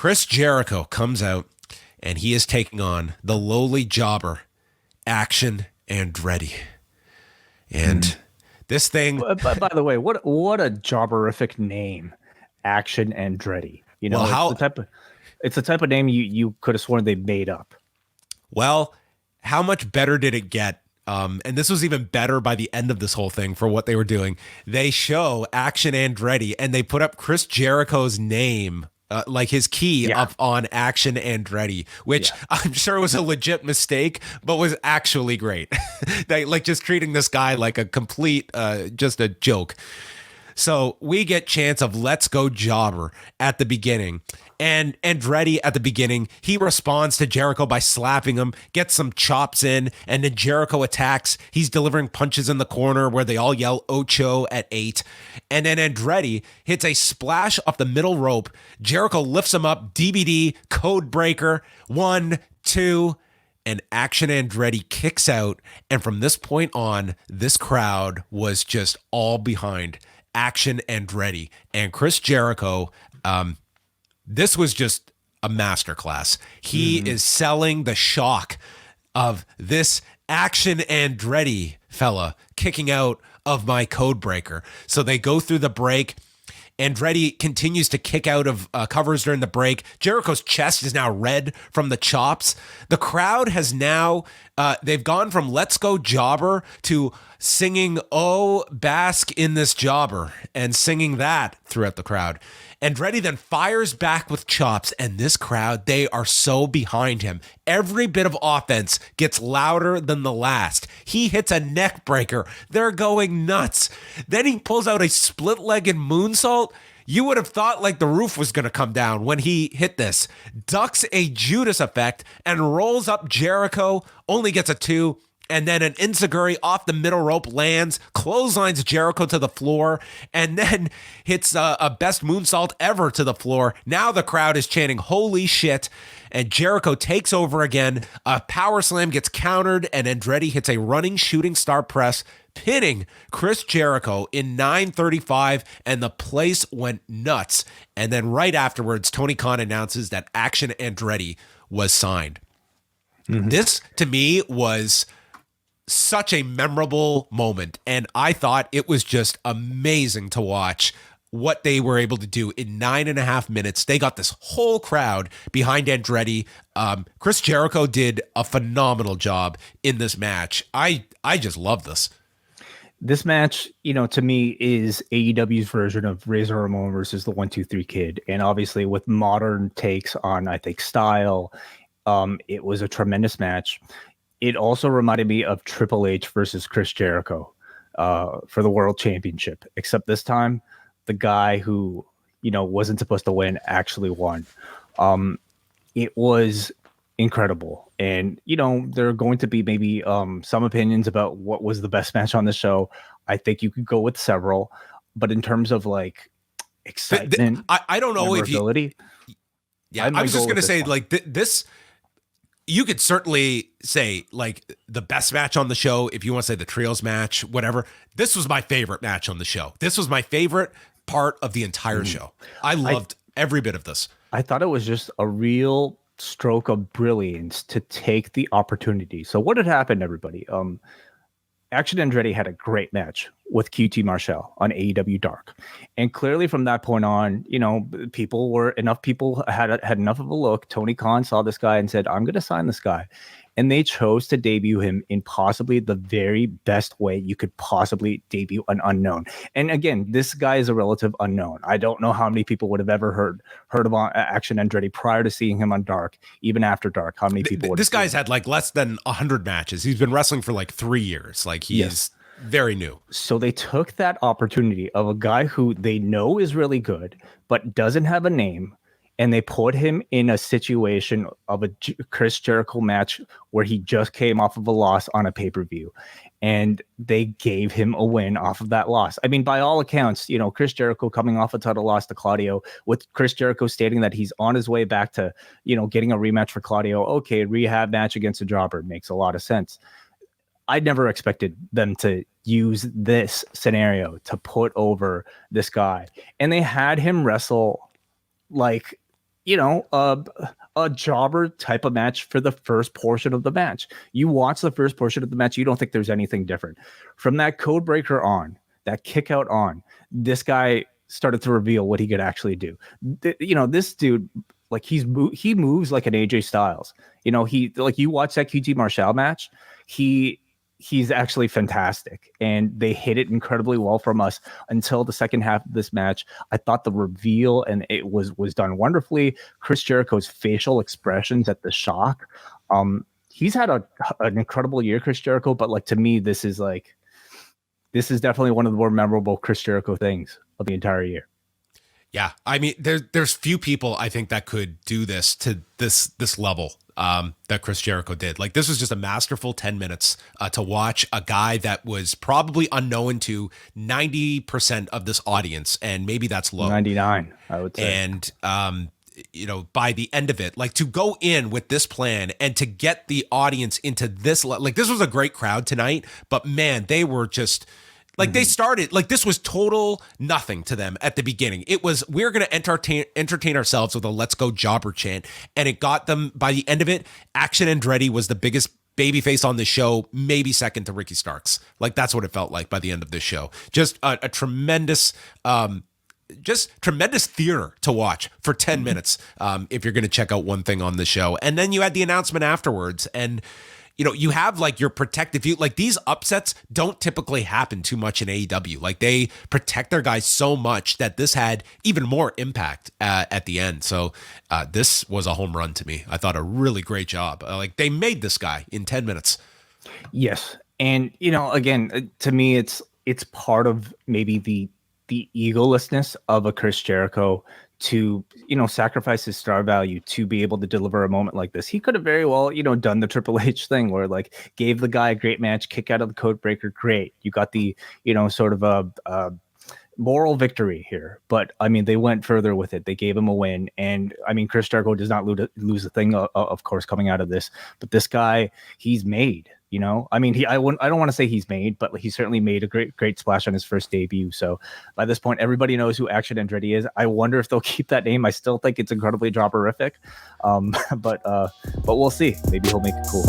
Chris Jericho comes out and he is taking on the lowly jobber, Action Andretti. And this thing... By the way, what a jobberific name, Action Andretti. You know, Well, it's the type of name you could have sworn they made up. Well, how much better did it get? And this was even better by the end of this whole thing for what they were doing. They show Action Andretti and they put up Chris Jericho's name, like his key up on Action Andretti, which I'm sure was a legit mistake, but was actually great. They like just treating this guy like a complete, just a joke. So we get chance of Let's Go Jobber at the beginning. And Andretti at the beginning, he responds to Jericho by slapping him, gets some chops in, and then Jericho attacks. He's delivering punches in the corner where they all yell Ocho at 8. And then Andretti hits a splash off the middle rope. Jericho lifts him up, DVD, code breaker, 1, 2, and Action Andretti kicks out. And from this point on, this crowd was just all behind Action Andretti. And Chris Jericho, this was just a masterclass. He is selling the shock of this Action Andretti fella kicking out of my code breaker. So they go through the break. Andretti continues to kick out of covers during the break. Jericho's chest is now red from the chops. The crowd has now, they've gone from Let's Go Jobber to singing Oh, Bask in This Jobber and singing that throughout the crowd. Andretti then fires back with chops, and this crowd, they are so behind him. Every bit of offense gets louder than the last. He hits a neck breaker. They're going nuts. Then he pulls out a split-legged moonsault. You would have thought like the roof was going to come down when he hit this. Ducks a Judas effect and rolls up Jericho, only gets a 2. And then an enziguri off the middle rope lands, clotheslines Jericho to the floor, and then hits a best moonsault ever to the floor. Now the crowd is chanting, holy shit, and Jericho takes over again. A power slam gets countered, and Andretti hits a running shooting star press, pinning Chris Jericho in 9:35, and the place went nuts. And then right afterwards, Tony Khan announces that Action Andretti was signed. This, to me, was such a memorable moment, and I thought it was just amazing to watch what they were able to do in 9.5 minutes. They got this whole crowd behind Andretti. Chris Jericho did a phenomenal job in this match. I just love this. This match, you know, to me is AEW's version of Razor Ramon versus the 1-2-3 Kid, and obviously with modern takes on, I think, style, it was a tremendous match. It also reminded me of Triple H versus Chris Jericho for the World Championship, except this time the guy who, you know, wasn't supposed to win actually won. It was incredible. And, you know, there are going to be maybe some opinions about what was the best match on the show. I think you could go with several, but in terms of like excitement, I don't know if you... Yeah, I was just going to say, like, this... You could certainly say, like, the best match on the show, if you want to say the trios match, whatever. This was my favorite match on the show. This was my favorite part of the entire show. I loved every bit of this. I thought it was just a real stroke of brilliance to take the opportunity. So what had happened, everybody? Action Andretti had a great match with QT Marshall on AEW Dark. And clearly from that point on, you know, people had enough of a look. Tony Khan saw this guy and said, I'm going to sign this guy. And they chose to debut him in possibly the very best way you could possibly debut an unknown. And again, this guy is a relative unknown. I don't know how many people would have ever heard of Action Andretti prior to seeing him on Dark, even after Dark. How many people? This guy's had like less than 100 matches. He's been wrestling for like 3 years. Like he's very new. So they took that opportunity of a guy who they know is really good, but doesn't have a name. And they put him in a situation of a Chris Jericho match where he just came off of a loss on a pay-per-view. And they gave him a win off of that loss. I mean, by all accounts, you know, Chris Jericho coming off a title loss to Claudio, with Chris Jericho stating that he's on his way back to, you know, getting a rematch for Claudio. Okay, rehab match against a jobber makes a lot of sense. I never expected them to use this scenario to put over this guy. And they had him wrestle like a jobber type of match for the first portion of the match. You watch the first portion of the match, you don't think there's anything different. From that code breaker on, that kick out on, this guy started to reveal what he could actually do. This dude, like he moves like an AJ Styles. He, like, you watch that QT Marshall match, he's actually fantastic, and they hit it incredibly well from us until the second half of this match. I thought the reveal and it was done wonderfully. Chris Jericho's facial expressions at the shock. He's had an incredible year, Chris Jericho, but like, to me, this is definitely one of the more memorable Chris Jericho things of the entire year. Yeah, I mean, there's few people I think that could do this to this level that Chris Jericho did. Like, this was just a masterful 10 minutes to watch a guy that was probably unknown to 90% of this audience, and maybe that's low. 99, I would say. And by the end of it, like, to go in with this plan and to get the audience into this, like, this was a great crowd tonight, but man, they were just. Like, they started, like, this was total nothing to them at the beginning. It was, we're going to entertain ourselves with a let's go jobber chant. And it got them, by the end of it, Action Andretti was the biggest babyface on the show, maybe second to Ricky Starks. Like, that's what it felt like by the end of this show. Just a tremendous, tremendous theater to watch for 10 minutes if you're going to check out one thing on the show. And then you had the announcement afterwards, and you have like your protective view. Like, these upsets don't typically happen too much in AEW. Like, they protect their guys so much that this had even more impact at the end. So this was a home run to me. I thought a really great job. Like, they made this guy in 10 minutes. Yes. And, again, to me, it's part of maybe the egolessness of a Chris Jericho to, sacrifice his star value to be able to deliver a moment like this. He could have very well, done the Triple H thing where, like, gave the guy a great match, kick out of the code breaker. Great. You got the, sort of a moral victory here. But I mean, they went further with it. They gave him a win. And I mean, Chris Jericho does not lose a thing, of course, coming out of this. But this guy, he's made. I mean, I don't want to say he's made, but he certainly made a great splash on his first debut. So by this point, everybody knows who Action Andretti is. I wonder if they'll keep that name. I still think it's incredibly jobberific, but we'll see. Maybe he'll make it cool.